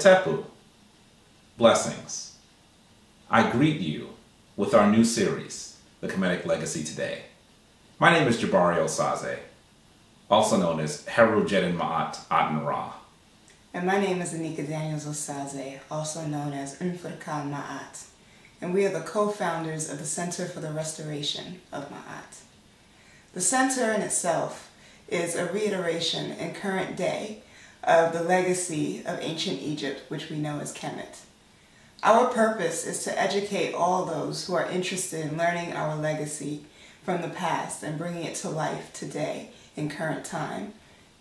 Hetepu, blessings. I greet you with our new series, The Kemetic Legacy Today. My name is Jabari Osaze, also known as Heru Jed Ma Aten Ra. And my name is Anika Daniels Osaze, also known as Unfurka Maat. And we are the co-founders of the Center for the Restoration of Maat. The center in itself is a reiteration in current day of the legacy of ancient Egypt, which we know as Kemet. Our purpose is to educate all those who are interested in learning our legacy from the past and bringing it to life today in current time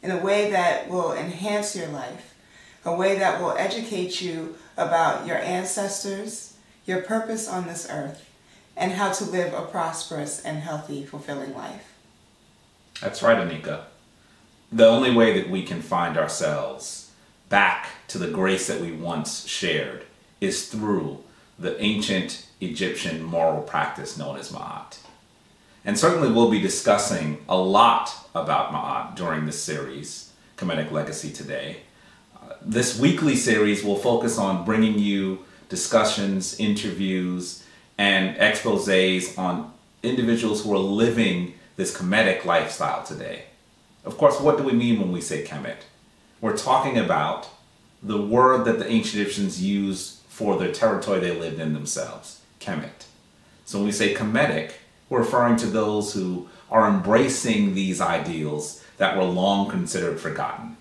in a way that will enhance your life, a way that will educate you about your ancestors, your purpose on this earth, and how to live a prosperous and healthy, fulfilling life. That's right, Anika. The only way that we can find ourselves back to the grace that we once shared is through the ancient Egyptian moral practice known as Maat. And certainly we'll be discussing a lot about Maat during this series, Kemetic Legacy Today. This weekly series will focus on bringing you discussions, interviews, and exposés on individuals who are living this Kemetic lifestyle today. Of course, what do we mean when we say Kemet? We're talking about the word that the ancient Egyptians used for the territory they lived in themselves, Kemet. So when we say Kemetic, we're referring to those who are embracing these ideals that were long considered forgotten.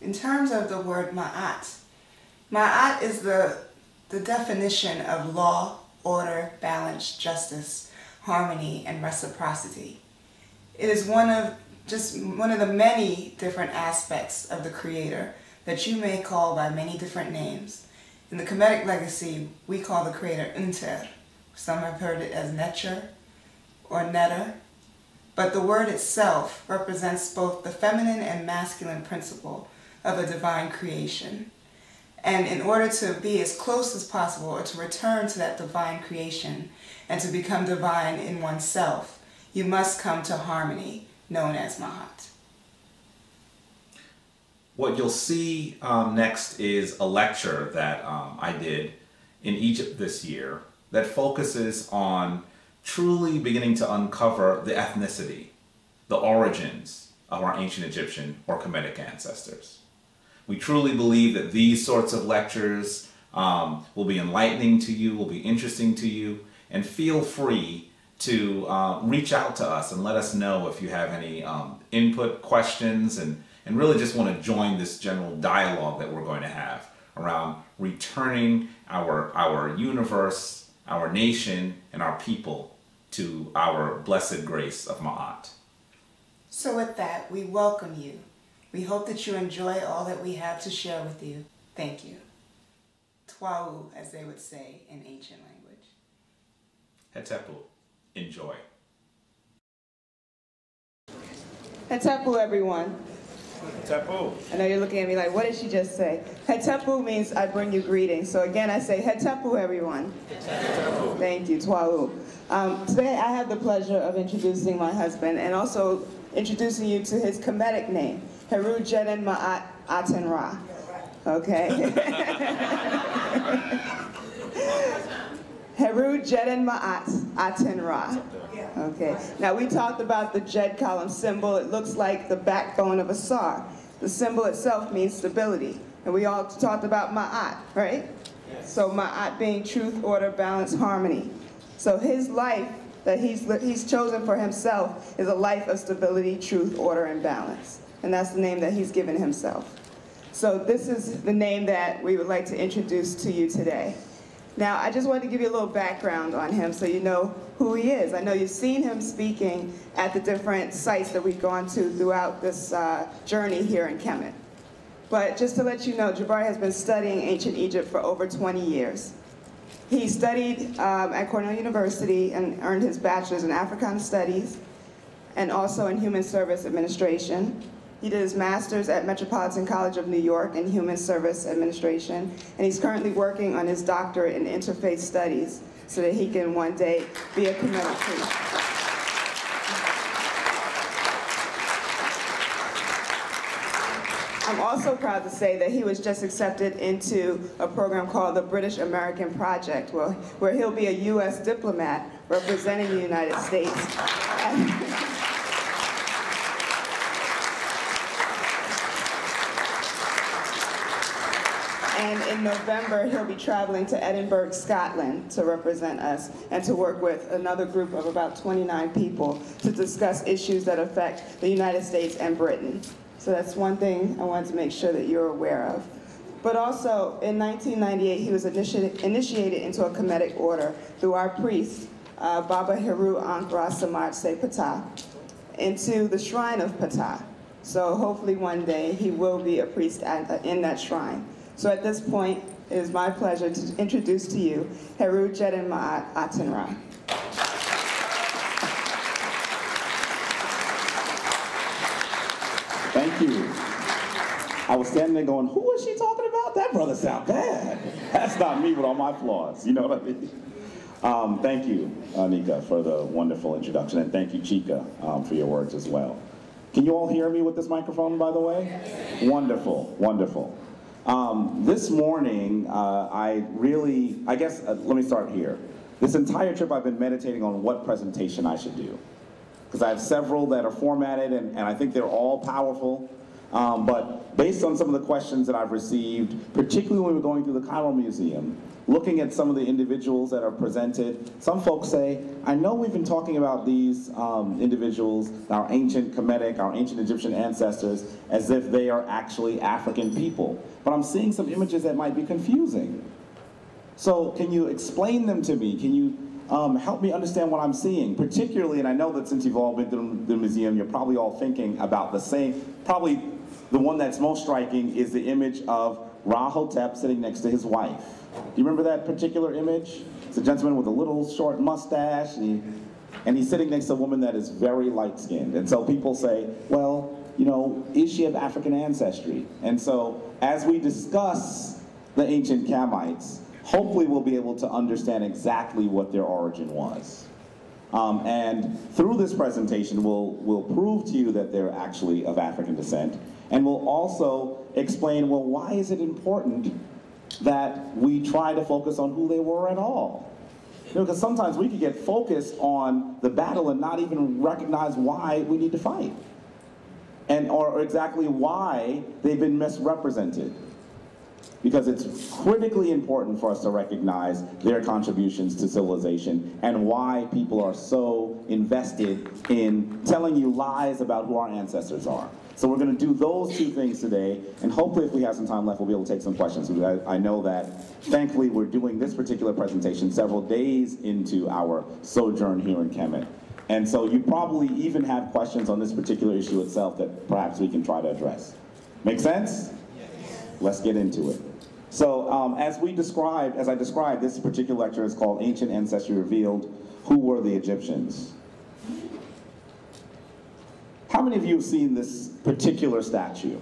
In terms of the word Ma'at, Ma'at is the definition of law, order, balance, justice, harmony, and reciprocity. It is one of the many different aspects of the Creator that you may call by many different names. In the Kemetic legacy, we call the Creator Unter. Some have heard it as Netcher or Netter. But the word itself represents both the feminine and masculine principle of a divine creation. And in order to be as close as possible, or to return to that divine creation and to become divine in oneself, you must come to harmony, known as Maat. What you'll see next is a lecture that I did in Egypt this year that focuses on truly beginning to uncover the ethnicity, the origins of our ancient Egyptian or Kemetic ancestors. We truly believe that these sorts of lectures will be enlightening to you, will be interesting to you, and feel free to reach out to us and let us know if you have any input, questions, and really just want to join this general dialogue that we're going to have around returning our universe, our nation, and our people to our blessed grace of Maat. So with that, we welcome you. We hope that you enjoy all that we have to share with you. Thank you. Twau, as they would say in ancient language. Hetepu, enjoy. Hetepu, everyone. Hetepu. I know you're looking at me like, what did she just say? Hetepu means I bring you greetings. So again, I say Hetepu, everyone. Hetepu. Thank you, Twau. Today I have the pleasure of introducing my husband and also introducing you to his Kemetic name, Heru Jed Ma Aten Ra. Okay? Heru Jed Ma Aten Ra. Okay. Now we talked about the Jed column symbol. It looks like the backbone of a sar. The symbol itself means stability. And we all talked about Ma'at, right? Yes. So Ma'at being truth, order, balance, harmony. So his life that he's chosen for himself is a life of stability, truth, order, and balance. And that's the name that he's given himself. So this is the name that we would like to introduce to you today. Now, I just wanted to give you a little background on him so you know who he is. I know you've seen him speaking at the different sites that we've gone to throughout this journey here in Kemet. But just to let you know, Jabari has been studying ancient Egypt for over 20 years. He studied at Cornell University and earned his bachelor's in Africana Studies and also in Human Service Administration. He did his master's at Metropolitan College of New York in Human Service Administration, and he's currently working on his doctorate in Interfaith Studies so that he can one day be a Kemetic priest. I'm also proud to say that he was just accepted into a program called the British American Project, where he'll be a U.S. diplomat representing the United States. And in November, he'll be traveling to Edinburgh, Scotland to represent us and to work with another group of about 29 people to discuss issues that affect the United States and Britain. So that's one thing I wanted to make sure that you're aware of. But also, in 1998, he was initiated into a Kemetic order through our priest, Baba Heru Samaj Se Ptah, into the shrine of Ptah. So hopefully one day he will be a priest in that shrine. So at this point, it is my pleasure to introduce to you Heru Jed Ma Atenra. Thank you. I was standing there going, who is she talking about? That brother sound bad. That's not me with all my flaws, you know what I mean? Thank you, Anika, for the wonderful introduction, and thank you, Chika, for your words as well. Can you all hear me with this microphone, by the way? Wonderful, wonderful. This morning, let me start here. This entire trip I've been meditating on what presentation I should do. Because I have several that are formatted and I think they're all powerful. But based on some of the questions that I've received, particularly when we were going through the Cairo Museum, looking at some of the individuals that are presented, some folks say, I know we've been talking about these individuals, our ancient Kemetic, our ancient Egyptian ancestors, as if they are actually African people. But I'm seeing some images that might be confusing. So can you explain them to me? Can you help me understand what I'm seeing? Particularly, and I know that since you've all been to the museum, you're probably all thinking about the same, probably the one that's most striking is the image of Ra-Hotep sitting next to his wife. Do you remember that particular image? It's a gentleman with a little short mustache, and he's sitting next to a woman that is very light-skinned. And so people say, well, you know, is she of African ancestry? And so as we discuss the ancient Kemites, hopefully we'll be able to understand exactly what their origin was. And through this presentation, we'll prove to you that they're actually of African descent. And we'll also explain, well, why is it important that we try to focus on who they were at all? You know, because sometimes we could get focused on the battle and not even recognize why we need to fight. Or exactly why they've been misrepresented. Because it's critically important for us to recognize their contributions to civilization and why people are so invested in telling you lies about who our ancestors are. So we're going to do those two things today, and hopefully if we have some time left, we'll be able to take some questions. I know that, thankfully, we're doing this particular presentation several days into our sojourn here in Kemet. And so you probably even have questions on this particular issue itself that perhaps we can try to address. Make sense? Yes. Let's get into it. So as I described, this particular lecture is called Ancient Ancestry Revealed, Who Were the Egyptians? How many of you have seen this particular statue?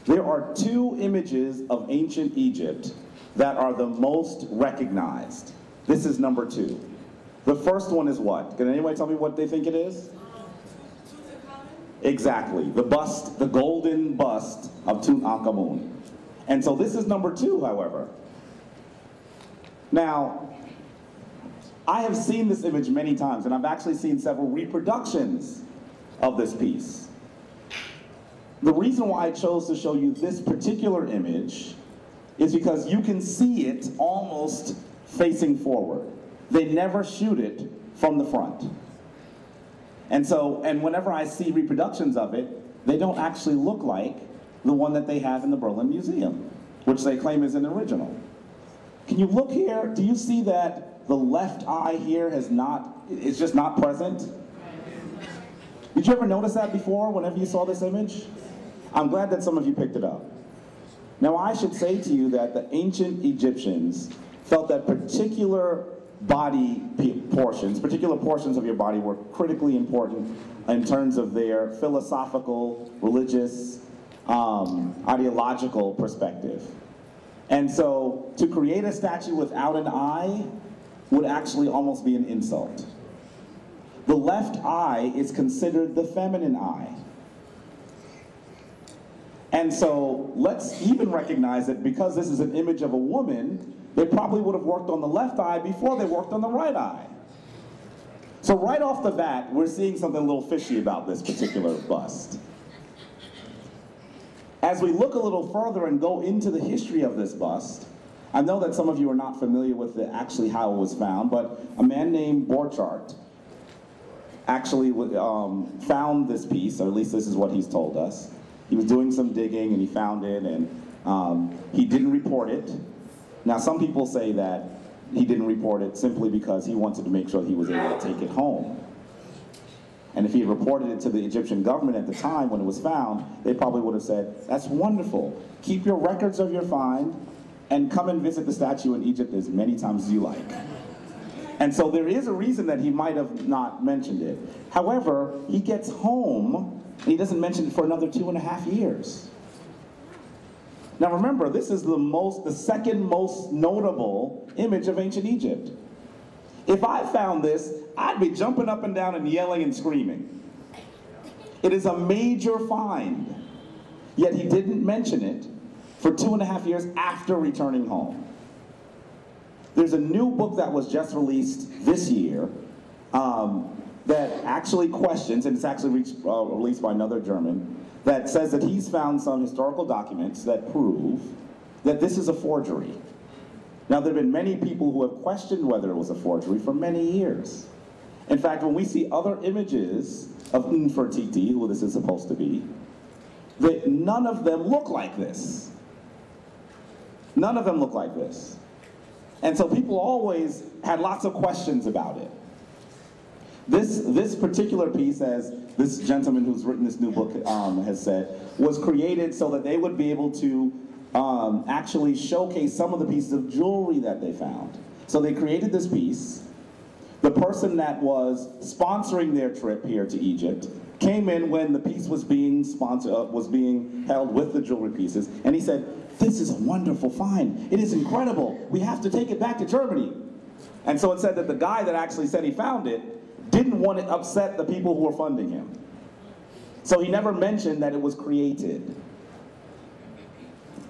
There are two images of ancient Egypt that are the most recognized. This is number two. The first one is what? Can anybody tell me what they think it is? Exactly, the bust, the golden bust of Tutankhamun. And so this is number two, however. Now, I have seen this image many times, and I've actually seen several reproductions of this piece. The reason why I chose to show you this particular image is because you can see it almost facing forward. They never shoot it from the front. And whenever I see reproductions of it, they don't actually look like the one that they have in the Berlin Museum, which they claim is an original. Can you look here? Do you see that the left eye here is just not present? Did you ever notice that before, whenever you saw this image? I'm glad that some of you picked it up. Now I should say to you that the ancient Egyptians felt that particular portions of your body were critically important in terms of their philosophical, religious, ideological perspective. And so to create a statue without an eye would actually almost be an insult. The left eye is considered the feminine eye. And so let's even recognize that because this is an image of a woman, they probably would have worked on the left eye before they worked on the right eye. So right off the bat, we're seeing something a little fishy about this particular bust. As we look a little further and go into the history of this bust, I know that some of you are not familiar with actually how it was found, but a man named Borchardt actually found this piece, or at least this is what he's told us. He was doing some digging and he found it, and he didn't report it. Now some people say that he didn't report it simply because he wanted to make sure he was able to take it home. And if he had reported it to the Egyptian government at the time when it was found, they probably would have said, that's wonderful. Keep your records of your find and come and visit the statue in Egypt as many times as you like. And so there is a reason that he might have not mentioned it. However, he gets home and he doesn't mention it for another 2.5 years. Now remember, this is the second most notable image of ancient Egypt. If I found this, I'd be jumping up and down and yelling and screaming. It is a major find, yet he didn't mention it for 2.5 years after returning home. There's a new book that was just released this year that actually questions, and it's actually released by another German, that says that he's found some historical documents that prove that this is a forgery. Now, there have been many people who have questioned whether it was a forgery for many years. In fact, when we see other images of Nefertiti, who this is supposed to be, that none of them look like this. None of them look like this. And so people always had lots of questions about it. This particular piece, as this gentleman who's written this new book has said, was created so that they would be able to actually showcase some of the pieces of jewelry that they found. So they created this piece. The person that was sponsoring their trip here to Egypt came in when the piece was being held with the jewelry pieces, and he said, "This is a wonderful find. It is incredible. We have to take it back to Germany." And so it said that the guy that actually said he found it didn't want to upset the people who were funding him. So he never mentioned that it was created.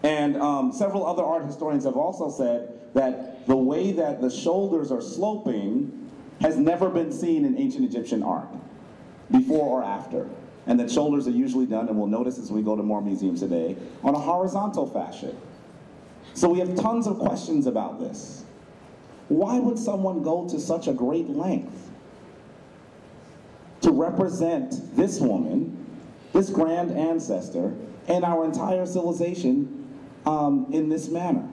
And several other art historians have also said that the way that the shoulders are sloping has never been seen in ancient Egyptian art, before or after. And that shoulders are usually done, and we'll notice as we go to more museums today, on a horizontal fashion. So we have tons of questions about this. Why would someone go to such a great length to represent this woman, this grand ancestor, and our entire civilization in this manner?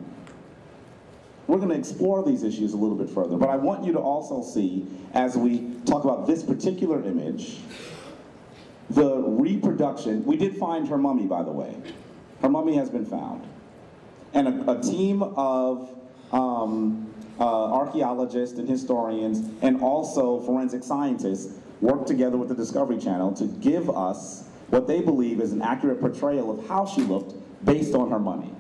We're going to explore these issues a little bit further, but I want you to also see, as we talk about this particular image, the reproduction. We did find her mummy, by the way. Her mummy has been found. And a team of archaeologists and historians and also forensic scientists worked together with the Discovery Channel to give us what they believe is an accurate portrayal of how she looked based on her mummy.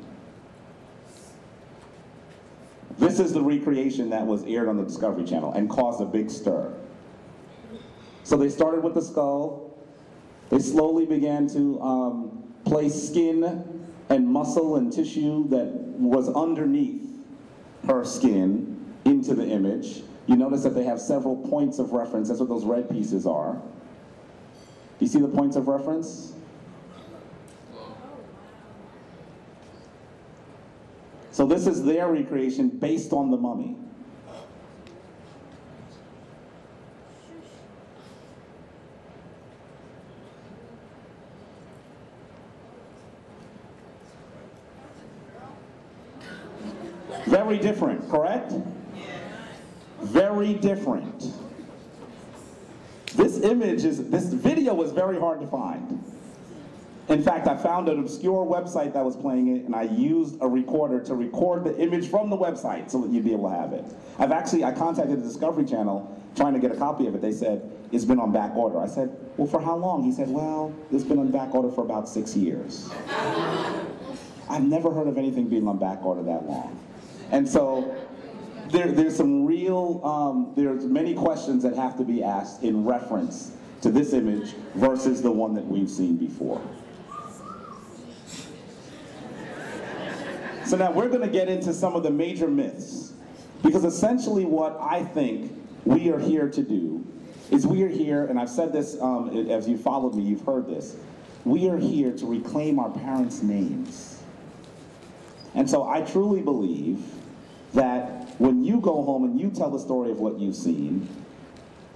This is the recreation that was aired on the Discovery Channel and caused a big stir. So they started with the skull. They slowly began to place skin and muscle and tissue that was underneath her skin into the image. You notice that they have several points of reference. That's what those red pieces are. Do you see the points of reference? So this is their recreation based on the mummy. Very different, correct? Very different. This video was very hard to find. In fact, I found an obscure website that was playing it, and I used a recorder to record the image from the website so that you'd be able to have it. I contacted the Discovery Channel trying to get a copy of it. They said, it's been on back order. I said, well, for how long? He said, well, it's been on back order for about 6 years. I've never heard of anything being on back order that long. And so there's some real, there's many questions that have to be asked in reference to this image versus the one that we've seen before. So now we're going to get into some of the major myths. Because essentially what I think we are here to do is we are here, and I've said this as you followed me, you've heard this. We are here to reclaim our parents' names. And so I truly believe that when you go home and you tell the story of what you've seen,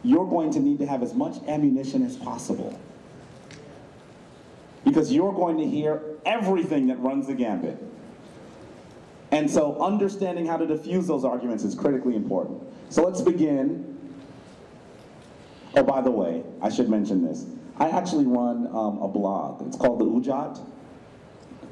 you're going to need to have as much ammunition as possible. Because you're going to hear everything that runs the gambit. And so understanding how to diffuse those arguments is critically important. So let's begin. Oh, by the way, I should mention this. I actually run a blog. It's called The Ujat.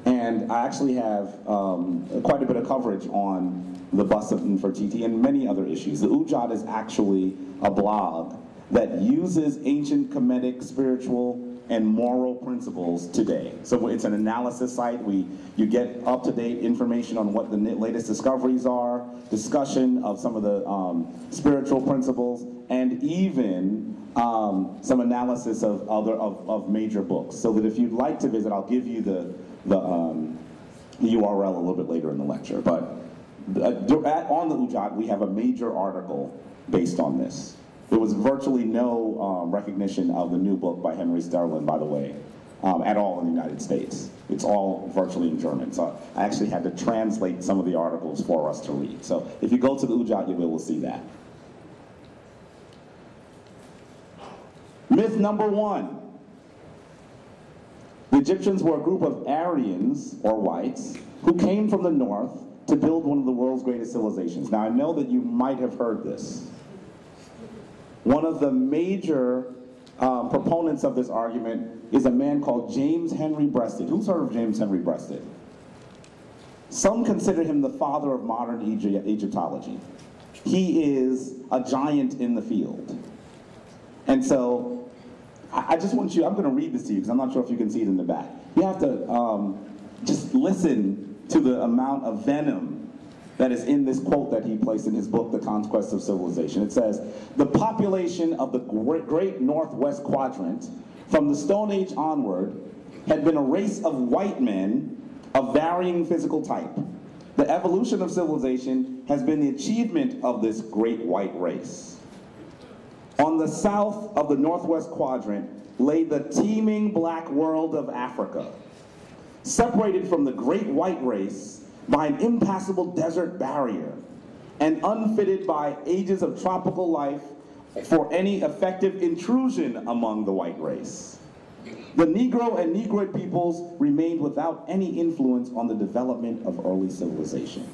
And I actually have quite a bit of coverage on the bust of Nefertiti and many other issues. The Ujat is actually a blog that uses ancient Kemetic spiritual and moral principles today. So it's an analysis site. You get up-to-date information on what the latest discoveries are, discussion of some of the spiritual principles, and even some analysis of major books. So that if you'd like to visit, I'll give you the URL a little bit later in the lecture. But on the Ujat, we have a major article based on this. There was virtually no recognition of the new book by Henry Sterling, by the way, at all in the United States. It's all virtually in German. So I actually had to translate some of the articles for us to read. So if you go to the Ujat, you'll be able to see that. Myth number 1. The Egyptians were a group of Aryans, or whites, who came from the north to build one of the world's greatest civilizations. Now I know that you might have heard this. One of the major proponents of this argument is a man called James Henry Breasted. Who's heard of James Henry Breasted? Some consider him the father of modern Egyptology. He is a giant in the field. And so, I just want you, I'm going to read this to you because I'm not sure if you can see it in the back. You have to just listen to the amount of venom that is in this quote that he placed in his book, The Conquest of Civilization. It says, the population of the great northwest quadrant from the Stone Age onward had been a race of white men of varying physical type. The evolution of civilization has been the achievement of this great white race. On the south of the northwest quadrant lay the teeming black world of Africa, separated from the great white race by an impassable desert barrier and unfitted by ages of tropical life for any effective intrusion among the white race. The Negro and Negroid peoples remained without any influence on the development of early civilization.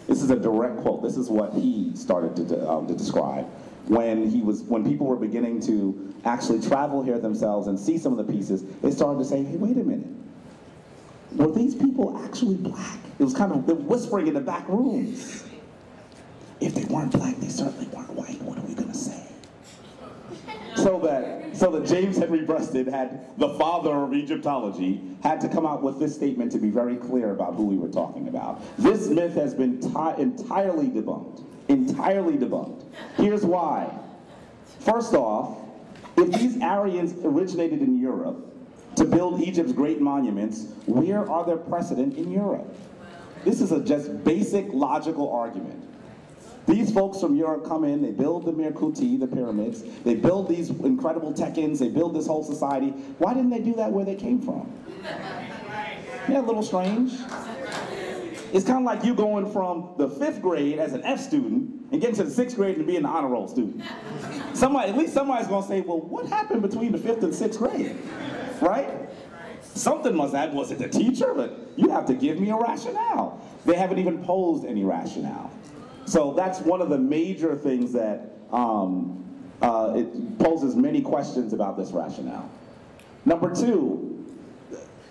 This is a direct quote. This is what he started to describe when people were beginning to actually travel here themselves and see some of the pieces. They started to say, hey, wait a minute. Were these people actually black? It was kind of whispering in the back rooms. If they weren't black, they certainly weren't white. What are we going to say? So that James Henry Breasted, the father of Egyptology, had to come out with this statement to be very clear about who we were talking about. This myth has been entirely debunked. Entirely debunked. Here's why. First off, if these Aryans originated in Europe to build Egypt's great monuments, where are their precedent in Europe? This is a just basic logical argument. These folks from Europe come in, they build the Merkuti, the pyramids, they build these incredible Tekkens, they build this whole society. Why didn't they do that where they came from? Yeah, a little strange. It's kind of like you going from the 5th grade as an F student and getting to the 6th grade and being an honor roll student. At least somebody's gonna say, well, what happened between the 5th and 6th grade, right? Something must have, was it the teacher? But you have to give me a rationale. They haven't even posed any rationale. So that's one of the major things that it poses many questions about this rationale. Number 2,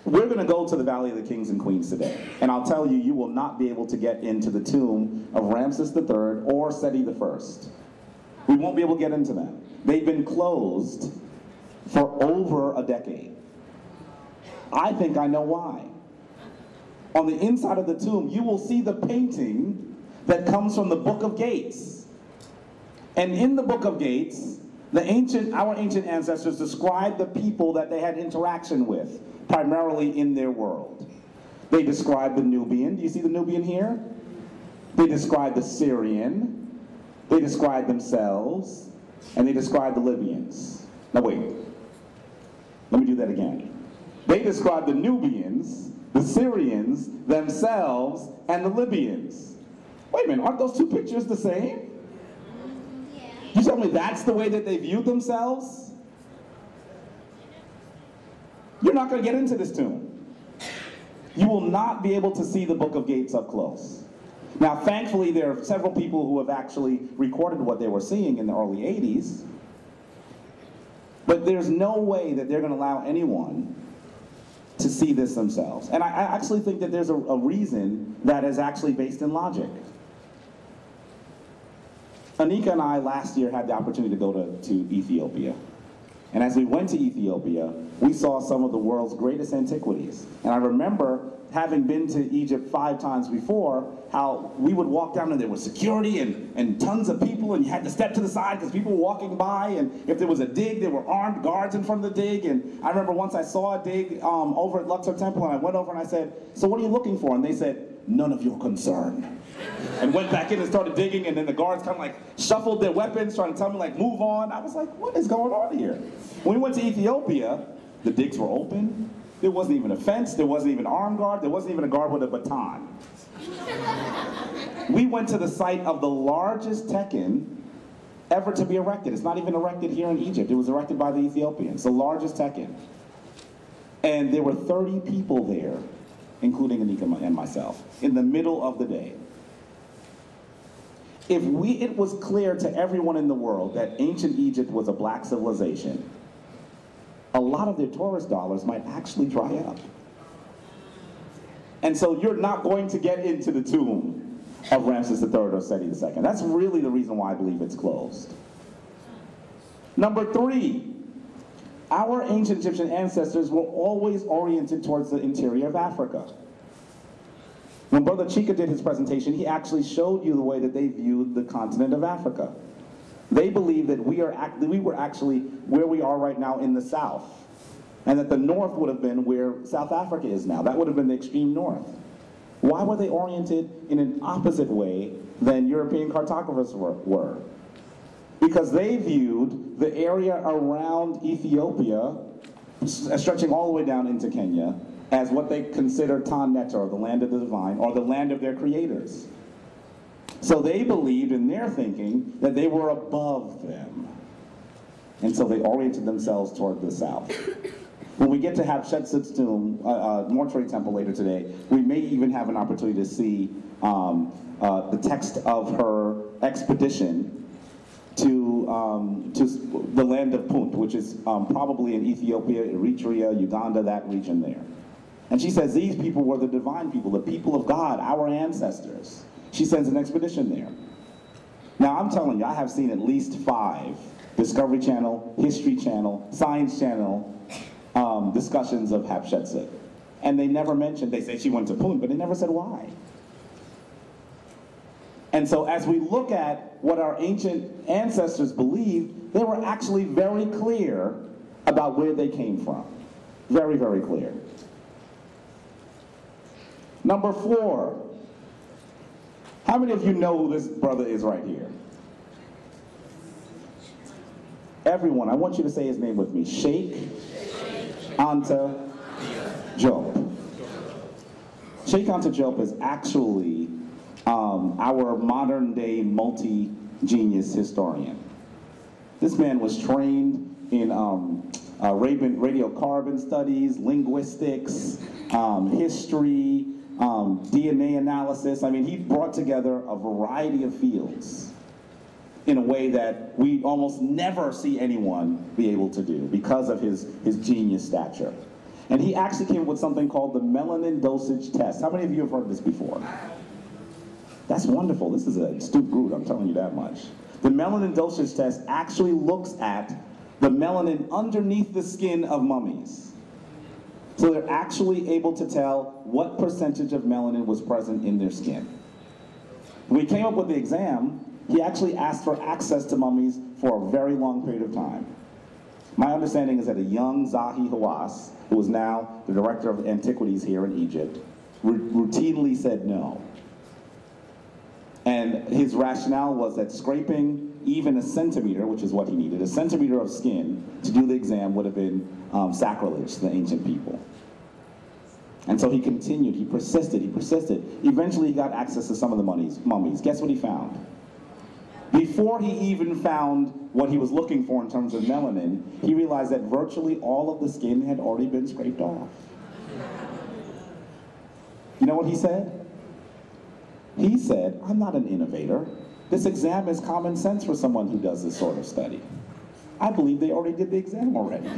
we're going to go to the Valley of the Kings and Queens today. And I'll tell you, you will not be able to get into the tomb of Ramses III or Seti I. We won't be able to get into them. They've been closed for over a decade. I think I know why. On the inside of the tomb, you will see the painting that comes from the Book of Gates. And in the Book of Gates, our ancient ancestors described the people that they had interaction with. primarily in their world. They describe the Nubian. Do you see the Nubian here? They describe the Syrian. They describe themselves. And they describe the Libyans. Now wait. Let me do that again. They describe the Nubians, the Syrians, themselves, and the Libyans. Wait a minute, aren't those two pictures the same? You tell me that's the way that they viewed themselves? You're not going to get into this tomb. You will not be able to see the Book of Gates up close. Now, thankfully, there are several people who have actually recorded what they were seeing in the early 80s. But there's no way that they're going to allow anyone to see this themselves. And I actually think that there's a reason that is actually based in logic. Anika and I last year had the opportunity to go to Ethiopia. And as we went to Ethiopia, we saw some of the world's greatest antiquities. And I remember having been to Egypt 5 times before, how we would walk down and there was security and tons of people, and you had to step to the side because people were walking by, and if there was a dig, there were armed guards in front of the dig. And I remember once I saw a dig over at Luxor Temple, and I went over and I said, "So what are you looking for?" And they said, "None of your concern." And went back in and started digging, and then the guards kind of like shuffled their weapons, trying to tell me like, move on. I was like, what is going on here? When we went to Ethiopia, the digs were open. There wasn't even a fence, there wasn't even an armed guard, there wasn't even a guard with a baton. We went to the site of the largest Tekken ever to be erected. It's not even erected here in Egypt. It was erected by the Ethiopians, the largest Tekken. And there were 30 people there, including Anika and myself, in the middle of the day. If it was clear to everyone in the world that ancient Egypt was a black civilization, a lot of their tourist dollars might actually dry up. And so you're not going to get into the tomb of Ramses III or Seti II. That's really the reason why I believe it's closed. Number 3, our ancient Egyptian ancestors were always oriented towards the interior of Africa. When Brother Chika did his presentation, he actually showed you the way that they viewed the continent of Africa. They believed that we were actually where we are right now in the south, and that the north would have been where South Africa is now. That would have been the extreme north. Why were they oriented in an opposite way than European cartographers were? Because they viewed the area around Ethiopia, stretching all the way down into Kenya, as what they considered Tan Neter, or the land of the divine, or the land of their creators. So they believed in their thinking that they were above them. And so they oriented themselves toward the south. When we get to Hatshepsut's tomb, mortuary temple later today, we may even have an opportunity to see the text of her expedition to the land of Punt, which is probably in Ethiopia, Eritrea, Uganda, that region there. And she says these people were the divine people, the people of God, our ancestors. She sends an expedition there. Now I'm telling you, I have seen at least 5 Discovery Channel, History Channel, Science Channel discussions of Hatshepsut. And they never mentioned, they say she went to Punt, but they never said why. And so as we look at what our ancient ancestors believed, they were actually very clear about where they came from. Very, very clear. Number 4. How many of you know who this brother is right here? Everyone, I want you to say his name with me. Sheikh Anta Diop. Sheikh Anta Diop is actually our modern day multi-genius historian. This man was trained in radiocarbon studies, linguistics, history, DNA analysis. I mean, he brought together a variety of fields in a way that we almost never see anyone be able to do because of his genius stature. And he actually came up with something called the melanin dosage test. How many of you have heard this before? That's wonderful. This is a astute brute, I'm telling you that much. The melanin dosage test actually looks at the melanin underneath the skin of mummies. So they're actually able to tell what percentage of melanin was present in their skin. When we came up with the exam, he actually asked for access to mummies for a very long period of time. My understanding is that a young Zahi Hawass, who is now the director of antiquities here in Egypt, routinely said no. And his rationale was that scraping even a centimeter, which is what he needed, a centimeter of skin to do the exam would have been sacrilege to the ancient people. And so he continued, he persisted. Eventually he got access to some of the mummies. Guess what he found? Before he even found what he was looking for in terms of melanin, he realized that virtually all of the skin had already been scraped off. You know what he said? He said, I'm not an innovator. This exam is common sense for someone who does this sort of study. I believe they already did the exam already.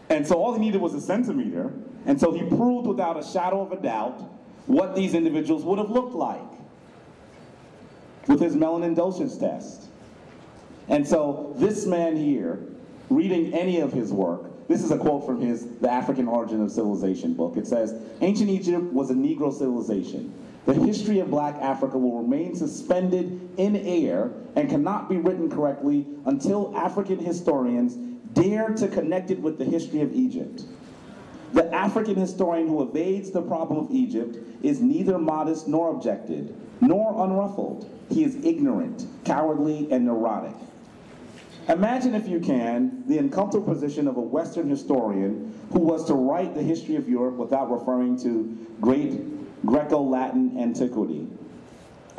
And so all he needed was a centimeter, and so he proved without a shadow of a doubt what these individuals would have looked like with his melanin dosage test. And so this man here, reading any of his work, this is a quote from The African Origin of Civilization book. It says, ancient Egypt was a Negro civilization. The history of black Africa will remain suspended in air and cannot be written correctly until African historians dare to connect it with the history of Egypt. The African historian who evades the problem of Egypt is neither modest nor objected, nor unruffled. He is ignorant, cowardly, and neurotic. Imagine, if you can, the uncomfortable position of a Western historian who was to write the history of Europe without referring to great Greco-Latin antiquity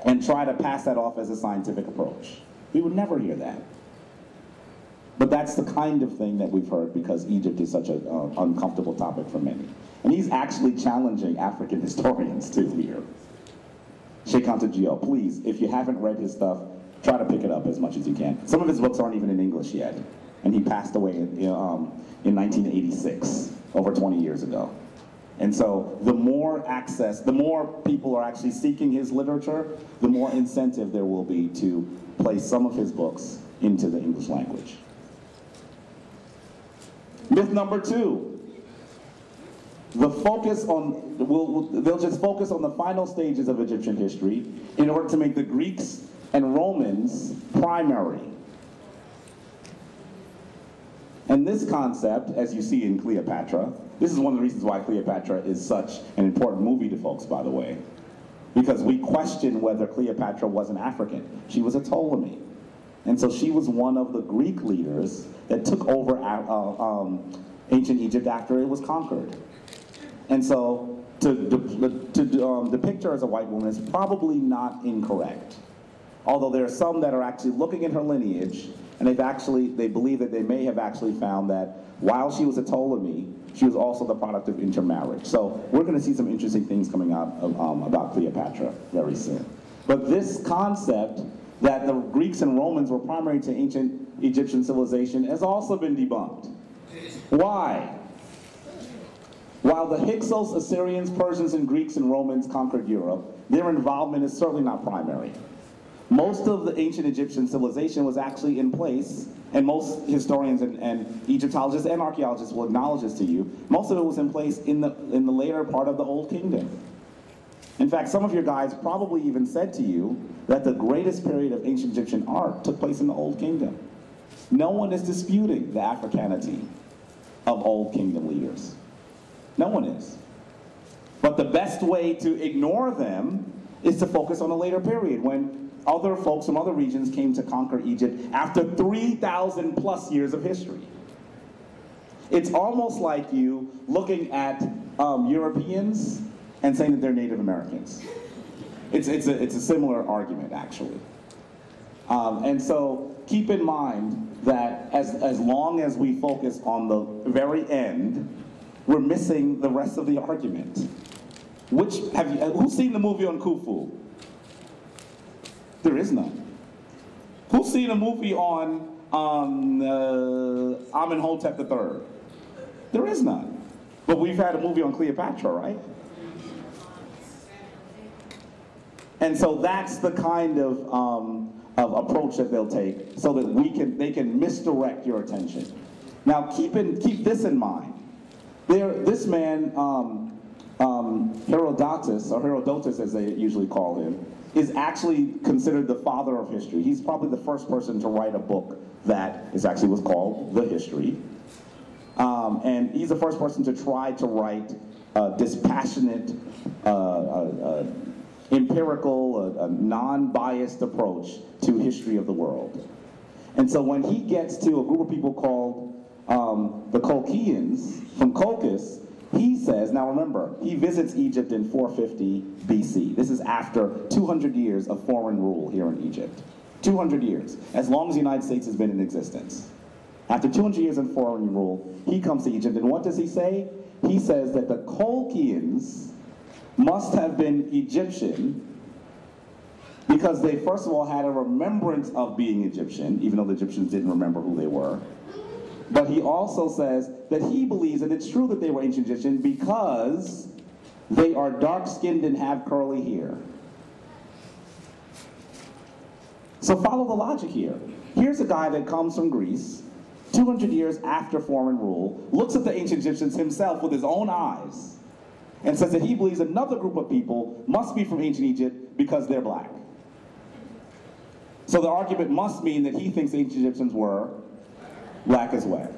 and try to pass that off as a scientific approach. We would never hear that. But that's the kind of thing that we've heard because Egypt is such an uncomfortable topic for many. And he's actually challenging African historians too here. Sheikh Anta Diop, please, if you haven't read his stuff, try to pick it up as much as you can. Some of his books aren't even in English yet. And he passed away in 1986, over 20 years ago. And so the more access, the more people are actually seeking his literature, the more incentive there will be to place some of his books into the English language. Myth number 2. They'll just focus on the final stages of Egyptian history in order to make the Greeks and Romans primary. And this concept, as you see in Cleopatra, this is one of the reasons why Cleopatra is such an important movie to folks, by the way, because we question whether Cleopatra was an African. She was a Ptolemy. And so she was one of the Greek leaders that took over ancient Egypt after it was conquered. And so to depict her as a white woman is probably not incorrect. Although there are some that are actually looking at her lineage, and they believe that they may have actually found that while she was a Ptolemy, she was also the product of intermarriage. So we're going to see some interesting things coming out about Cleopatra very soon. But this concept that the Greeks and Romans were primary to ancient Egyptian civilization has also been debunked. Why? While the Hyksos, Assyrians, Persians, and Greeks and Romans conquered Europe, their involvement is certainly not primary. Most of the ancient Egyptian civilization was actually in place, and most historians and Egyptologists and archaeologists will acknowledge this to you, most of it was in place in the later part of the Old Kingdom. In fact, some of your guys probably even said to you that the greatest period of ancient Egyptian art took place in the Old Kingdom. No one is disputing the Africanity of Old Kingdom leaders. No one is. But the best way to ignore them is to focus on a later period when other folks from other regions came to conquer Egypt after 3,000 plus years of history. It's almost like you looking at Europeans and saying that they're Native Americans. It's a similar argument, actually. And so keep in mind that as long as we focus on the very end, we're missing the rest of the argument. Who's seen the movie on Khufu? There is none. Who's seen a movie on Amenhotep III? There is none. But we've had a movie on Cleopatra, right? And so that's the kind of approach that they'll take so that they can misdirect your attention. Now keep this in mind. This man, Herodotus, or Herodotus as they usually call him, is actually considered the father of history. He's probably the first person to write a book that is actually was called The History. And he's the first person to try to write a dispassionate, empirical, a non-biased approach to history of the world. And so when he gets to a group of people called the Colchians from Colchis, he says, now remember, he visits Egypt in 450 BC. This is after 200 years of foreign rule here in Egypt. 200 years, as long as the United States has been in existence. After 200 years of foreign rule, he comes to Egypt, and what does he say? He says that the Colchians must have been Egyptian because they, first of all, had a remembrance of being Egyptian, even though the Egyptians didn't remember who they were. But he also says that he believes that it's true that they were ancient Egyptian because they are dark-skinned and have curly hair. So follow the logic here. Here's a guy that comes from Greece, 200 years after foreign rule, looks at the ancient Egyptians himself with his own eyes, and says that he believes another group of people must be from ancient Egypt because they're black. So the argument must mean that he thinks ancient Egyptians were black as well.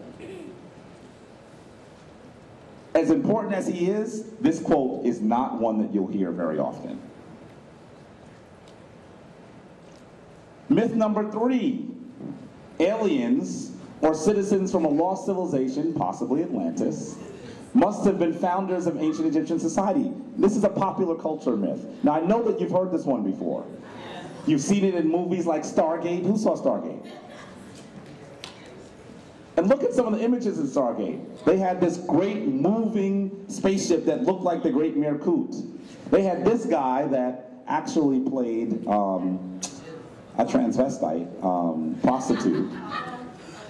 As important as he is, this quote is not one that you'll hear very often. Myth number 3, aliens or citizens from a lost civilization, possibly Atlantis, must have been founders of ancient Egyptian society. This is a popular culture myth. Now I know that you've heard this one before. You've seen it in movies like Stargate. Who saw Stargate? And look at some of the images in Stargate. They had this great moving spaceship that looked like the Great Mirkut. They had this guy that actually played a transvestite, prostitute.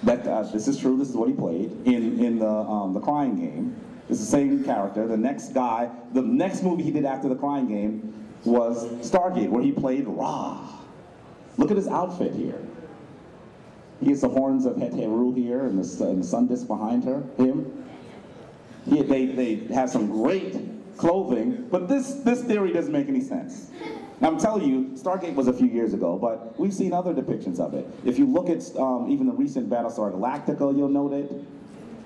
That this is true. This is what he played in the Crying Game. It's the same character. The next guy, the next movie he did after the Crying Game was Stargate, where he played Ra. Look at his outfit here. He has the horns of Heru here, and the sun disk behind him. They have some great clothing, but this theory doesn't make any sense. Now, I'm telling you, Stargate was a few years ago, but we've seen other depictions of it. If you look at even the recent Battlestar Galactica, you'll note it.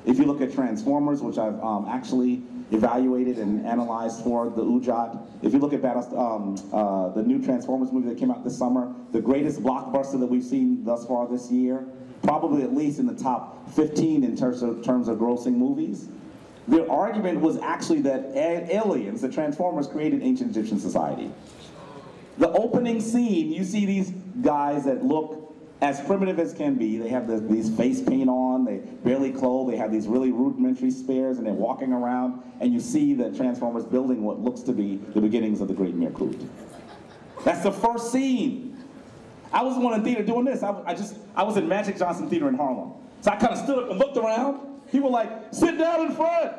If you look at Transformers, which I've actually evaluated and analyzed for the UJAT. If you look at the new Transformers movie that came out this summer, the greatest blockbuster that we've seen thus far this year, probably at least in the top 15 in terms of grossing movies. Their argument was actually that aliens, the Transformers, created ancient Egyptian society. The opening scene, you see these guys that look as primitive as can be. They have these face paint on, they barely clothed, they have these really rudimentary spears, and they're walking around, and you see the Transformers building what looks to be the beginnings of the Great Mirkut. That's the first scene. I was the one in theater doing this. I was in Magic Johnson Theater in Harlem. So I kind of stood up and looked around. People were like, sit down in front.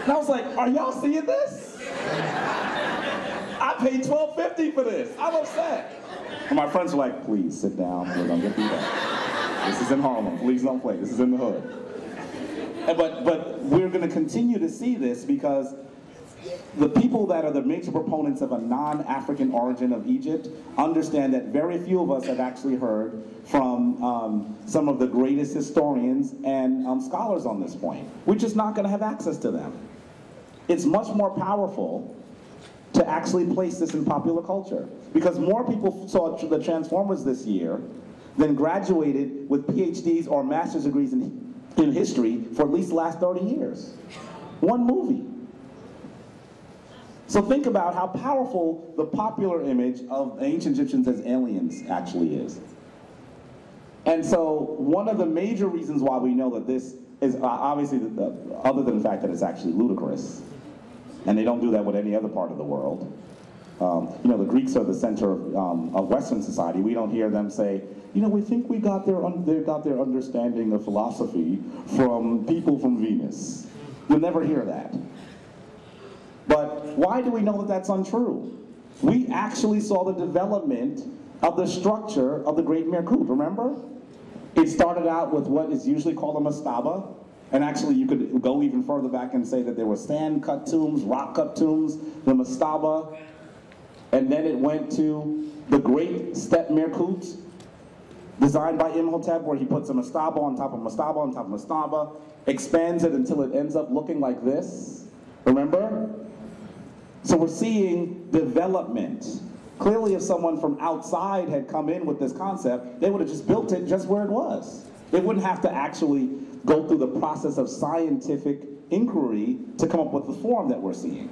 And I was like, are y'all seeing this? I paid $12.50 for this. I'm upset. And my friends were like, please sit down, we're gonna get through that. This is in Harlem, please don't play, this is in the hood. But we're gonna continue to see this because the people that are the major proponents of a non-African origin of Egypt understand that very few of us have actually heard from some of the greatest historians and scholars on this point. We're just not gonna have access to them. It's much more powerful to actually place this in popular culture. Because more people saw the Transformers this year than graduated with PhDs or master's degrees in history for at least the last 30 years. One movie. So think about how powerful the popular image of ancient Egyptians as aliens actually is. And so one of the major reasons why we know that this is obviously, other than the fact that it's actually ludicrous, and they don't do that with any other part of the world. You know, the Greeks are the center of Western society. We don't hear them say, you know, we think they got their understanding of philosophy from people from Venus. You'll never hear that. But why do we know that that's untrue? We actually saw the development of the structure of the Great Mirkut, remember? It started out with what is usually called a mastaba. And actually, you could go even further back and say that there were sand-cut tombs, rock-cut tombs, the mastaba, and then it went to the great step Mirkut, designed by Imhotep, where he puts a mastaba on top of mastaba on top of mastaba, expands it until it ends up looking like this. Remember? So we're seeing development. Clearly, if someone from outside had come in with this concept, they would have just built it just where it was. They wouldn't have to actually go through the process of scientific inquiry to come up with the form that we're seeing.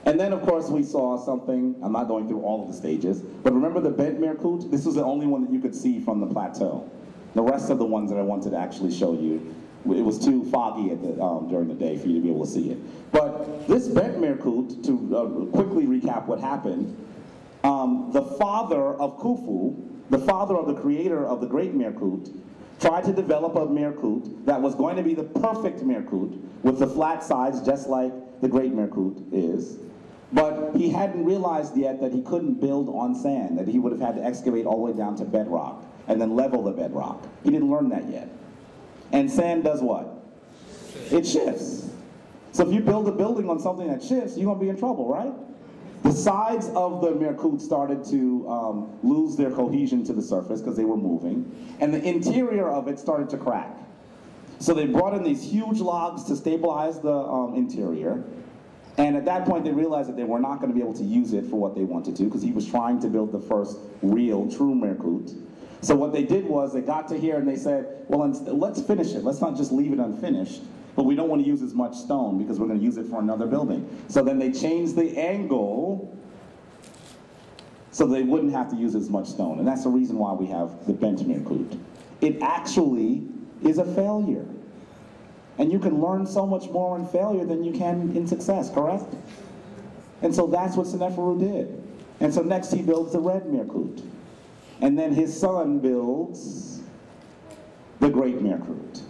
And then, of course, we saw something, I'm not going through all of the stages, but remember the bent Mirkut? This was the only one that you could see from the plateau. The rest of the ones that I wanted to actually show you, it was too foggy at the, during the day for you to be able to see it. But this bent Mirkut, to quickly recap what happened, the father of Khufu, the father of the creator of the great Mirkut, tried to develop a Mirkut that was going to be the perfect Mirkut with the flat sides just like the great Mirkut is. But he hadn't realized yet that he couldn't build on sand, that he would have had to excavate all the way down to bedrock and then level the bedrock. He didn't learn that yet. And sand does what? It shifts. So if you build a building on something that shifts, you're going to be in trouble, right? The sides of the Mirkut started to lose their cohesion to the surface because they were moving, and the interior of it started to crack. So they brought in these huge logs to stabilize the interior, and at that point they realized that they were not going to be able to use it for what they wanted to, because he was trying to build the first real, true Mirkut. So what they did was they got to here and they said, well, let's finish it. Let's not just leave it unfinished. But we don't want to use as much stone because we're going to use it for another building. So then they changed the angle so they wouldn't have to use as much stone. And that's the reason why we have the bent Mirkut. It actually is a failure. And you can learn so much more in failure than you can in success, correct? And so that's what Nefertiti did. And so next he builds the red Mirkut. And then his son builds the great Mirkut.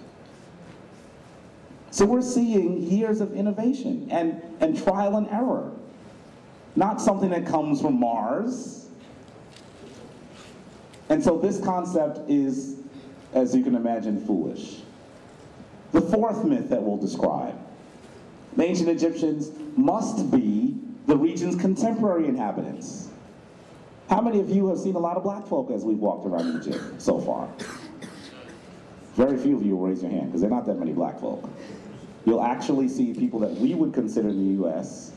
So we're seeing years of innovation and trial and error. Not something that comes from Mars. And so this concept is, as you can imagine, foolish. The fourth myth that we'll describe. The ancient Egyptians must be the region's contemporary inhabitants. How many of you have seen a lot of black folk as we've walked around Egypt so far? Very few of you will raise your hand, because there are not that many black folk. You'll actually see people that we would consider in the U.S.,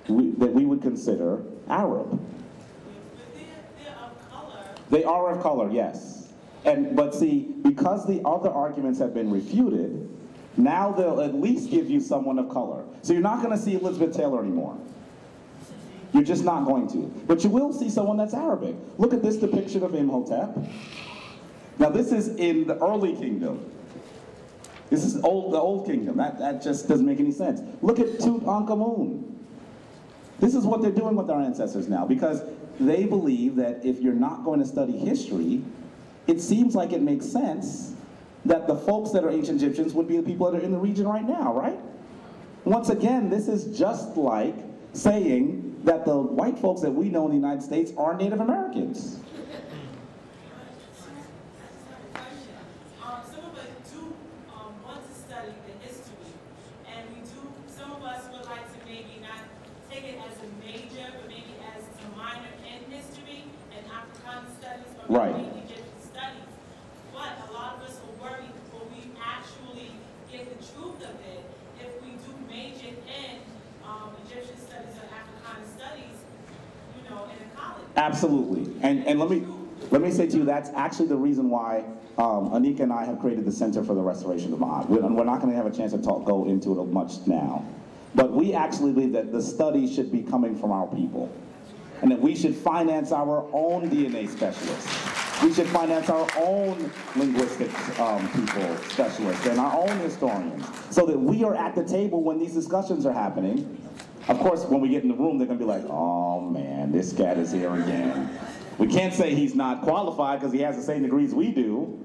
that we would consider Arab. But they're of color. They are of color, yes. But see, because the other arguments have been refuted, now they'll at least give you someone of color. So you're not going to see Elizabeth Taylor anymore. You're just not going to. But you will see someone that's Arabic. Look at this depiction of Imhotep. Now this is in the early kingdom. This is the old kingdom. That just doesn't make any sense. Look at Tutankhamun. This is what they're doing with our ancestors now, because they believe that if you're not going to study history, it seems like it makes sense that the folks that are ancient Egyptians would be the people that are in the region right now, right? Once again, this is just like saying that the white folks that we know in the United States are Native Americans. Some of us do want to study the history, and some of us would like to maybe not take it as a major, but maybe as a minor in history and African studies or Right. maybe Egyptian studies. But a lot of us are worried before we actually get the truth of it. If we do major in Egyptian studies or African studies, you know, in a college. Absolutely. And let me say to you, that's actually the reason why Anika and I have created the Center for the Restoration of Maat. We're not going to have a chance to go into it much now. But we actually believe that the study should be coming from our people. And that we should finance our own DNA specialists. We should finance our own linguistic people specialists and our own historians, so that we are at the table when these discussions are happening. Of course, when we get in the room, they're going to be like, oh man, this cat is here again. We can't say he's not qualified because he has the same degrees we do.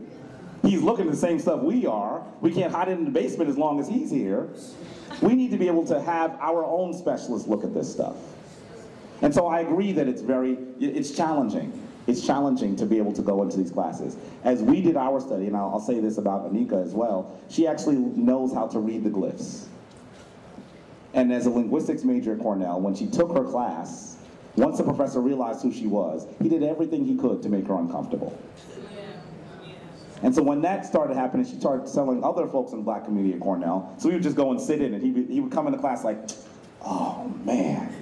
He's looking at the same stuff we are. We can't hide it in the basement as long as he's here. We need to be able to have our own specialists look at this stuff. And so I agree that it's challenging. it's challenging to be able to go into these classes. As we did our study, and I'll say this about Anika as well, she actually knows how to read the glyphs. And as a linguistics major at Cornell, when she took her class, once the professor realized who she was, he did everything he could to make her uncomfortable. And so when that started happening, she started telling other folks in the black community at Cornell, so we would just go and sit in, and he would come into class like, oh man,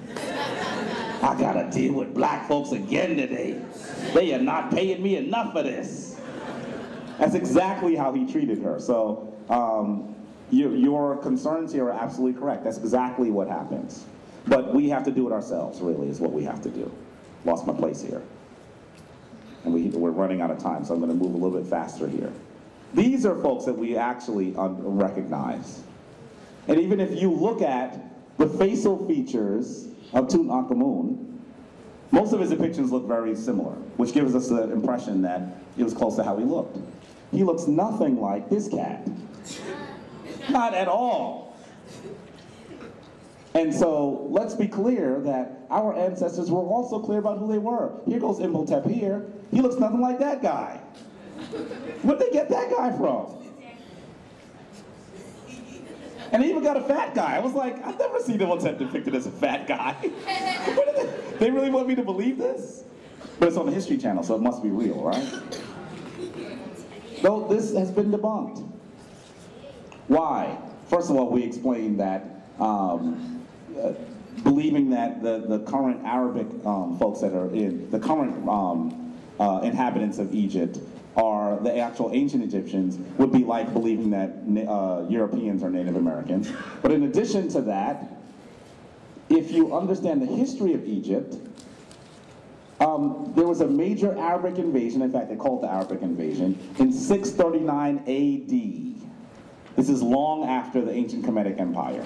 I gotta deal with black folks again today. They are not paying me enough for this. That's exactly how he treated her. So your concerns here are absolutely correct. That's exactly what happens. But we have to do it ourselves, really, is what we have to do. Lost my place here. And we're running out of time, so I'm going to move a little bit faster here. These are folks that we actually recognize. And even if you look at the facial features of Tutankhamun, most of his depictions look very similar, which gives us the impression that it was close to how he looked. He looks nothing like this cat. Not at all. And so let's be clear that our ancestors were also clear about who they were. Here goes Imhotep here. He looks nothing like that guy. Where'd they get that guy from? And they even got a fat guy. I was like, I've never seen Imhotep depicted as a fat guy. They really want me to believe this? But it's on the History Channel, so it must be real, right? Though this has been debunked. Why? First of all, we explained that believing that the current Arabic folks that are in, the current inhabitants of Egypt are the actual ancient Egyptians would be like believing that Europeans are Native Americans. But in addition to that, if you understand the history of Egypt, there was a major Arabic invasion, in fact they call it the Arabic invasion, in 639 AD. This is long after the ancient Kemetic Empire.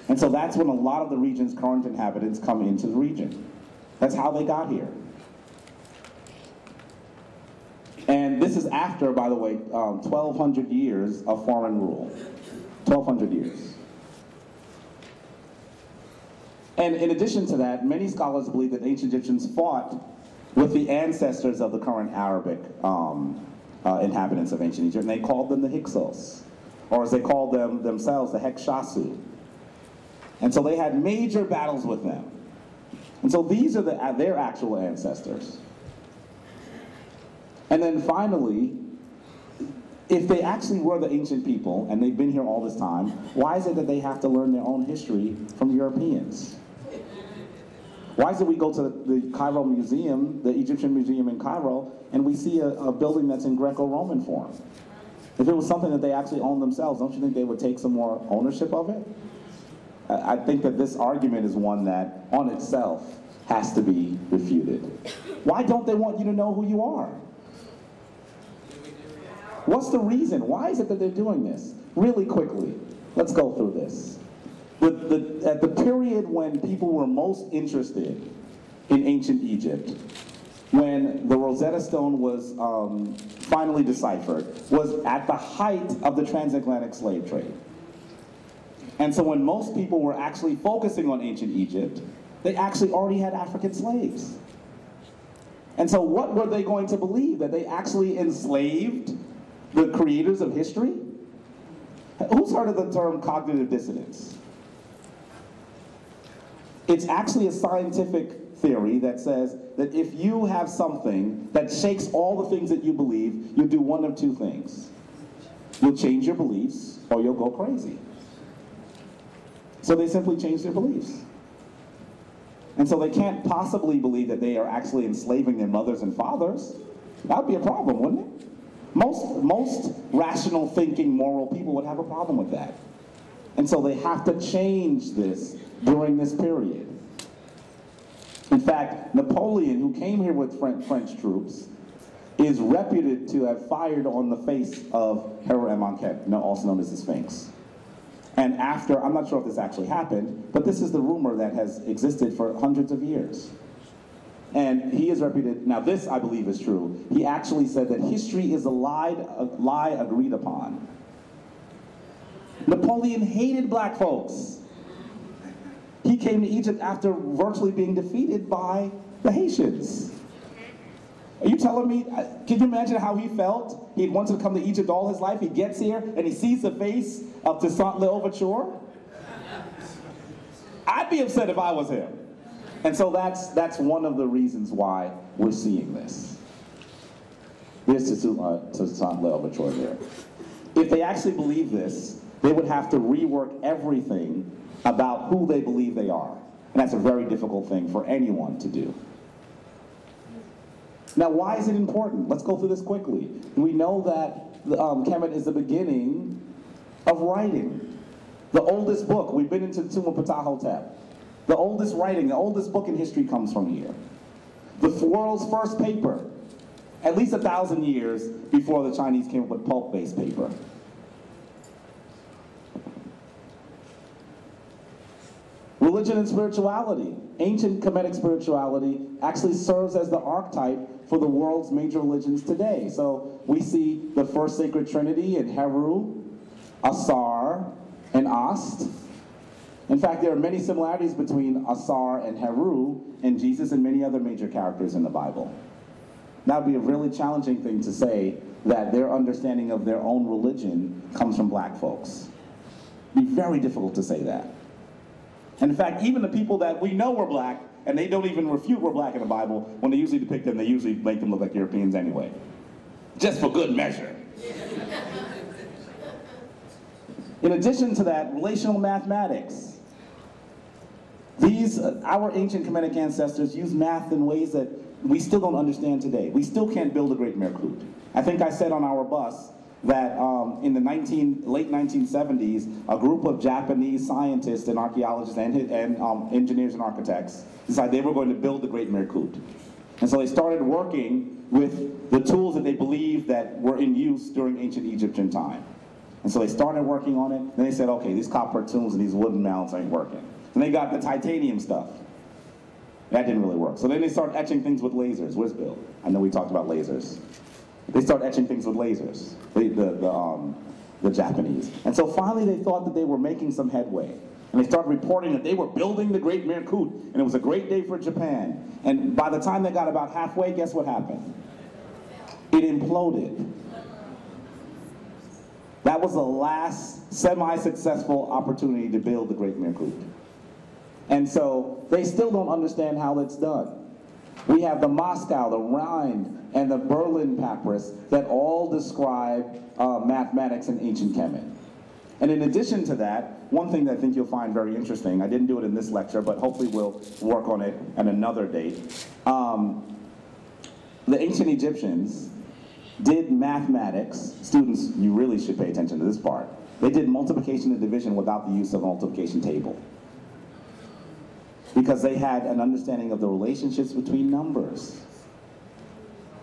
And so that's when a lot of the region's current inhabitants come into the region. That's how they got here. And this is after, by the way, 1,200 years of foreign rule. 1,200 years. And in addition to that, many scholars believe that ancient Egyptians fought with the ancestors of the current Arabic inhabitants of ancient Egypt, and they called them the Hyksos, or as they called them themselves, the Hekshasu. And so they had major battles with them. And so these are their actual ancestors. And then finally, if they actually were the ancient people, and they've been here all this time, why is it that they have to learn their own history from Europeans? Why is it we go to the Cairo Museum, the Egyptian Museum in Cairo, and we see a building that's in Greco-Roman form? If it was something that they actually owned themselves, don't you think they would take some more ownership of it? I think that this argument is one that, on itself, has to be refuted. Why don't they want you to know who you are? What's the reason? Why is it that they're doing this? Really quickly, let's go through this. At the period when people were most interested in ancient Egypt, when the Rosetta Stone was finally deciphered, was at the height of the transatlantic slave trade. And so when most people were actually focusing on ancient Egypt, they actually already had African slaves. And so what were they going to believe? That they actually enslaved the creators of history? Who's heard of the term cognitive dissonance? It's actually a scientific theory that says that if you have something that shakes all the things that you believe, you'll do one of two things. You'll change your beliefs or you'll go crazy. So they simply change their beliefs. And so they can't possibly believe that they are actually enslaving their mothers and fathers. That would be a problem, wouldn't it? Most rational thinking, moral people would have a problem with that. And so they have to change this during this period. In fact, Napoleon, who came here with French troops, is reputed to have fired on the face of Heru Jed Ma, also known as the Sphinx. And after, I'm not sure if this actually happened, but this is the rumor that has existed for hundreds of years. And he is reputed, now this I believe is true, he actually said that history is a lie agreed upon. Napoleon hated black folks. He came to Egypt after virtually being defeated by the Haitians. Are you telling me, can you imagine how he felt? He'd wanted to come to Egypt all his life, he gets here, and he sees the face of Toussaint L'Ouverture? I'd be upset if I was him. And so that's one of the reasons why we're seeing this. There's Toussaint L'Ouverture there. If they actually believe this, they would have to rework everything about who they believe they are. And that's a very difficult thing for anyone to do. Now, why is it important? Let's go through this quickly. We know that Kemet is the beginning of writing. The oldest book, we've been into the tomb of Ptahhotep. The oldest writing, the oldest book in history comes from here. The world's first paper, at least 1,000 years before the Chinese came up with pulp-based paper. Religion and spirituality. Ancient Kemetic spirituality actually serves as the archetype for the world's major religions today. So we see the first sacred trinity in Heru, Asar, and Ast. In fact, there are many similarities between Asar and Heru and Jesus and many other major characters in the Bible. That would be a really challenging thing to say, that their understanding of their own religion comes from black folks. It'd be very difficult to say that. And in fact, even the people that we know were black, and they don't even refute we're black in the Bible, when they usually depict them, they usually make them look like Europeans anyway. Just for good measure. In addition to that, relational mathematics. Our ancient Kemetic ancestors used math in ways that we still don't understand today. We still can't build a Great Merkut. I think I said on our bus that in the late 1970s, a group of Japanese scientists and archaeologists and engineers and architects decided they were going to build the Great Merkut. And so they started working with the tools that they believed that were in use during ancient Egyptian time. And so they started working on it, then they said, okay, these copper tombs and these wooden mounds ain't working. And they got the titanium stuff. That didn't really work. So then they started etching things with lasers. Where's Bill? I know we talked about lasers. They started etching things with lasers, the Japanese. And so finally they thought that they were making some headway. And they started reporting that they were building the Great Merkut, and it was a great day for Japan. And by the time they got about halfway, guess what happened? It imploded. That was the last semi-successful opportunity to build the Great Merkut. And so they still don't understand how it's done. We have the Moscow, the Rhine, and the Berlin papyrus that all describe mathematics in ancient Kemet. And in addition to that, one thing that I think you'll find very interesting, I didn't do it in this lecture, but hopefully we'll work on it at another date. The ancient Egyptians did mathematics. Students, you really should pay attention to this part. They did multiplication and division without the use of a multiplication table, because they had an understanding of the relationships between numbers.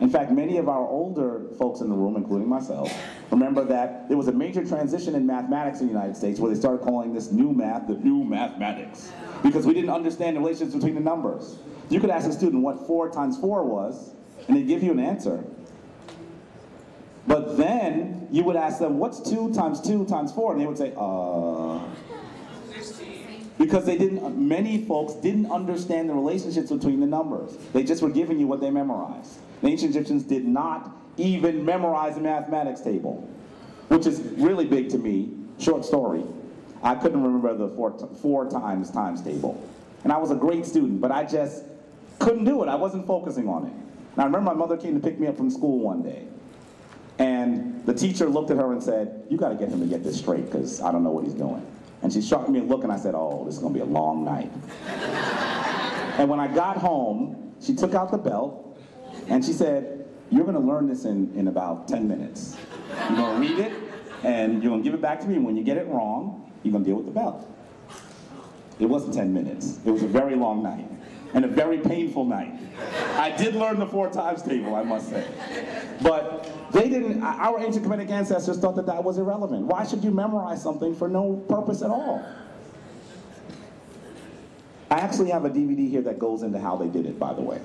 In fact, many of our older folks in the room, including myself, remember that there was a major transition in mathematics in the United States where they started calling this new math the new mathematics, because we didn't understand the relationships between the numbers. You could ask a student what 4 times 4 was, and they'd give you an answer. But then you would ask them, what's 2 times 2 times 4? And they would say, because many folks didn't understand the relationships between the numbers. They just were giving you what they memorized. The ancient Egyptians did not even memorize the mathematics table, which is really big to me. Short story. I couldn't remember the 4 times table. And I was a great student, but I just couldn't do it. I wasn't focusing on it. And I remember my mother came to pick me up from school one day. And the teacher looked at her and said, you got to get him to get this straight, because I don't know what he's doing. And she shot me a look, and I said, oh, this is going to be a long night. And when I got home, she took out the belt, and she said, you're going to learn this in about 10 minutes. You're going to read it, and you're going to give it back to me, and when you get it wrong, you're going to deal with the belt. It wasn't 10 minutes. It was a very long night, and a very painful night. I did learn the 4 times table, I must say. But they didn't, our ancient Kemetic ancestors thought that that was irrelevant. Why should you memorize something for no purpose at all? I actually have a DVD here that goes into how they did it, by the way.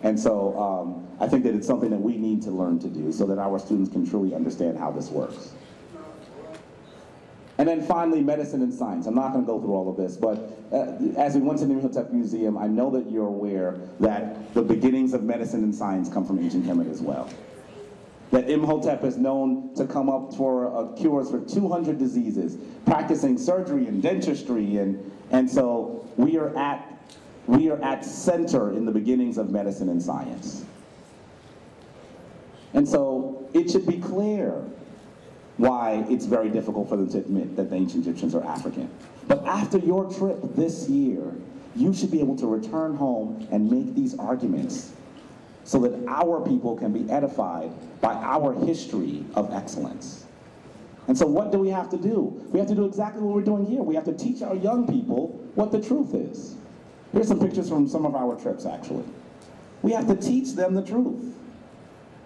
And so I think that it's something that we need to learn to do so that our students can truly understand how this works. And then finally, medicine and science. I'm not going to go through all of this, but as we went to the Imhotep Museum, I know that you're aware that the beginnings of medicine and science come from ancient Kemet as well. That Imhotep is known to come up for cures for 200 diseases, practicing surgery and dentistry, and so we are at center in the beginnings of medicine and science. And so it should be clear why it's very difficult for them to admit that the ancient Egyptians are African. But after your trip this year, you should be able to return home and make these arguments so that our people can be edified by our history of excellence. And so what do we have to do? We have to do exactly what we're doing here. We have to teach our young people what the truth is. Here's some pictures from some of our trips, actually. We have to teach them the truth.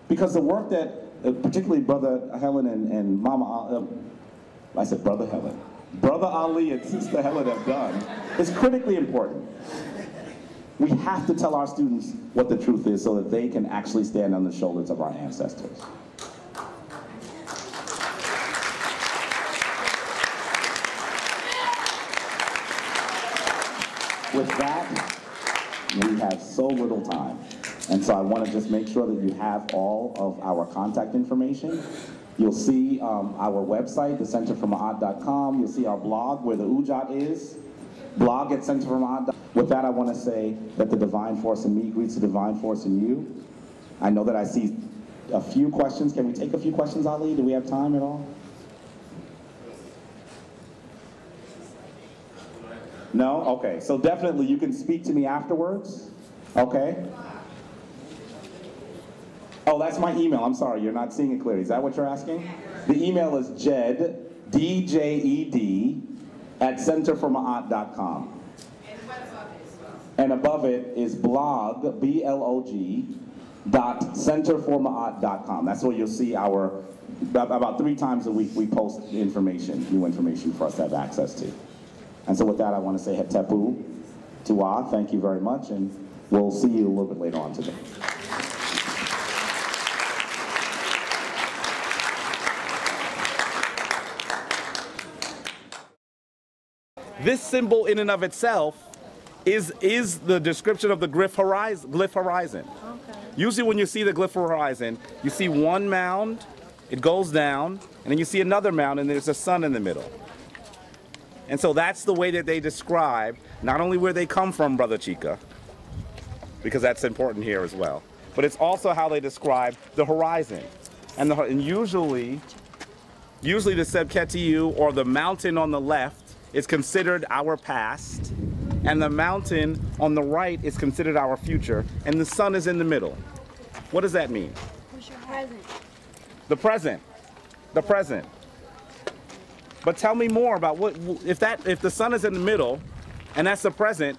Because the work that particularly Brother Helen and Mama, I said Brother Helen, Brother Ali and Sister Helen have done is critically important. We have to tell our students what the truth is so that they can actually stand on the shoulders of our ancestors. With that, we have so little time. And so I want to just make sure that you have all of our contact information. You'll see our website, the centerformaat.com. You'll see our blog where the Ujat is. Blog at centerformaat. With that, I want to say that the divine force in me greets the divine force in you. I know that I see a few questions. Can we take a few questions, Ali? Do we have time at all? No? Okay. So definitely you can speak to me afterwards. Okay? Oh, that's my email. I'm sorry, you're not seeing it clearly. Is that what you're asking? The email is Jed, D-J-E-D, at centerformaat.com. And above it is blog, B-L-O-G, .centerformaat.com. That's where you'll see our, about 3 times a week we post information, new information for us to have access to. And so with that, I want to say Hetepu Tu'a, thank you very much, and we'll see you a little bit later on today. This symbol in and of itself is the description of the glyph horizon. Okay. Usually when you see the glyph horizon, you see one mound, it goes down, and then you see another mound and there's a sun in the middle. And so that's the way that they describe not only where they come from, Brother Chika, because that's important here as well, but it's also how they describe the horizon. And usually the Sebketiyu, or the mountain on the left, is considered our past, and the mountain on the right is considered our future, and the sun is in the middle. What does that mean? What's your present? The present. The present. But tell me more about if the sun is in the middle, and that's the present,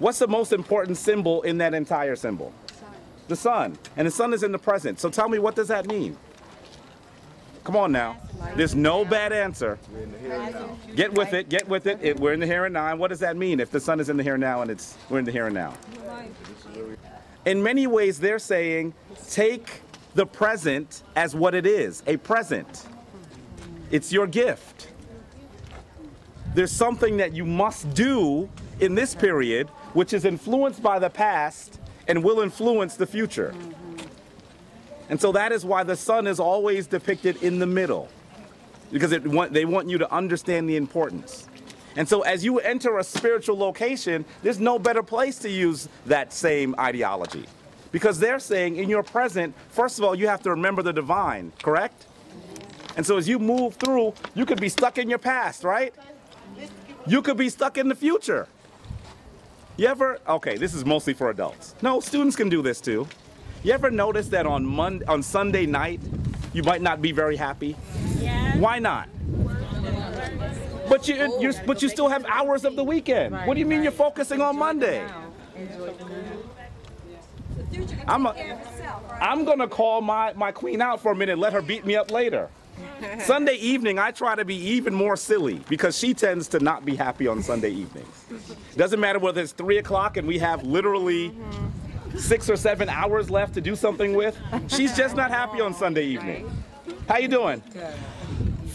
what's the most important symbol in that entire symbol? Sun. The sun. And the sun is in the present. So tell me, what does that mean? Come on now. There's no bad answer. Get with it, get with it. We're in the here and now. And what does that mean if the sun is in the here and now and we're in the here and now? In many ways, they're saying, take the present as what it is, a present. It's your gift. There's something that you must do in this period, which is influenced by the past and will influence the future. And so that is why the sun is always depicted in the middle, because they want you to understand the importance. And so as you enter a spiritual location, there's no better place to use that same ideology, because they're saying in your present, first of all, you have to remember the divine, correct? And so as you move through, you could be stuck in your past, right? You could be stuck in the future. You ever, okay, this is mostly for adults. No, students can do this too. You ever notice that on Sunday night, you might not be very happy? Yeah. Why not? But you still have hours of the weekend. What do you mean you're focusing on Monday? I'm gonna call my queen out for a minute, let her beat me up later. Sunday evening, I try to be even more silly because she tends to not be happy on Sunday evenings. Doesn't matter whether it's 3 o'clock and we have literally 6 or 7 hours left to do something with. She's just not happy on Sunday evening. How you doing? Good.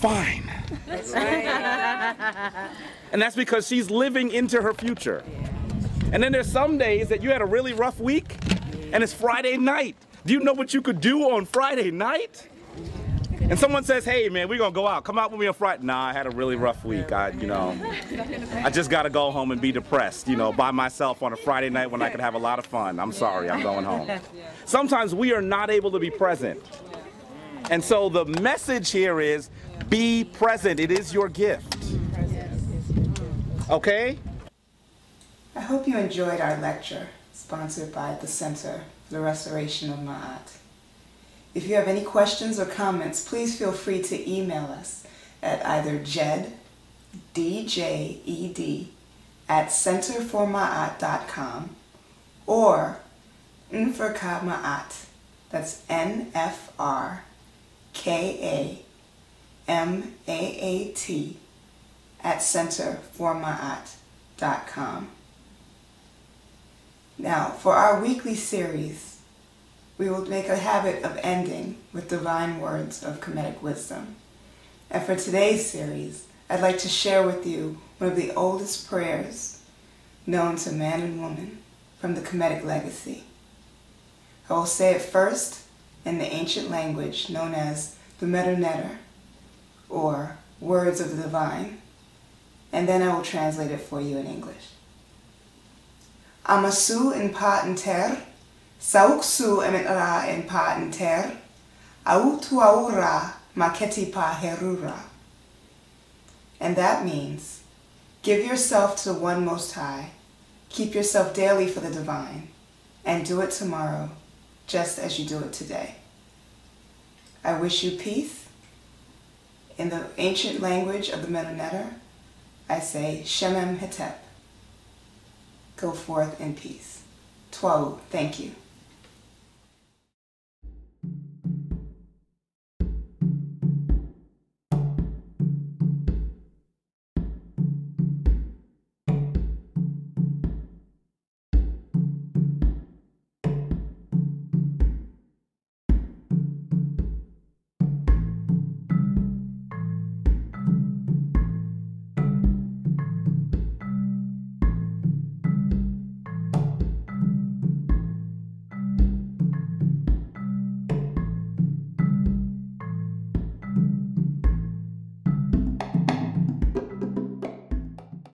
fine. That's right. And that's because she's living into her future. And then there's some days that you had a really rough week and it's Friday night. Do you know what you could do on Friday night? And someone says, hey man, we're gonna go out. Come out with me on Friday. Nah, I had a really rough week. I just gotta go home and be depressed, by myself on a Friday night when I could have a lot of fun. I'm sorry, I'm going home. Sometimes we are not able to be present. And so the message here is, be present. It is your gift. Okay? I hope you enjoyed our lecture, sponsored by the Center for the Restoration of Maat. If you have any questions or comments, please feel free to email us at either Jed, D-J-E-D, @centerformaat.com or Nfrkamaat, that's N-F-R-K-A-M-A-A-T, @centerformaat.com. Now, for our weekly series, we will make a habit of ending with divine words of Kemetic wisdom. And for today's series, I'd like to share with you one of the oldest prayers known to man and woman from the Kemetic legacy. I will say it first in the ancient language known as the Neter, or Words of the Divine, and then I will translate it for you in English. Amasu in pater, sauksu emet ra in pater, autu aura maketi pa herura. And that means, give yourself to the One Most High, keep yourself daily for the divine, and do it tomorrow, just as you do it today. I wish you peace. In the ancient language of the Neter, I say, Shemem Hetep. Go forth in peace. Twau, thank you.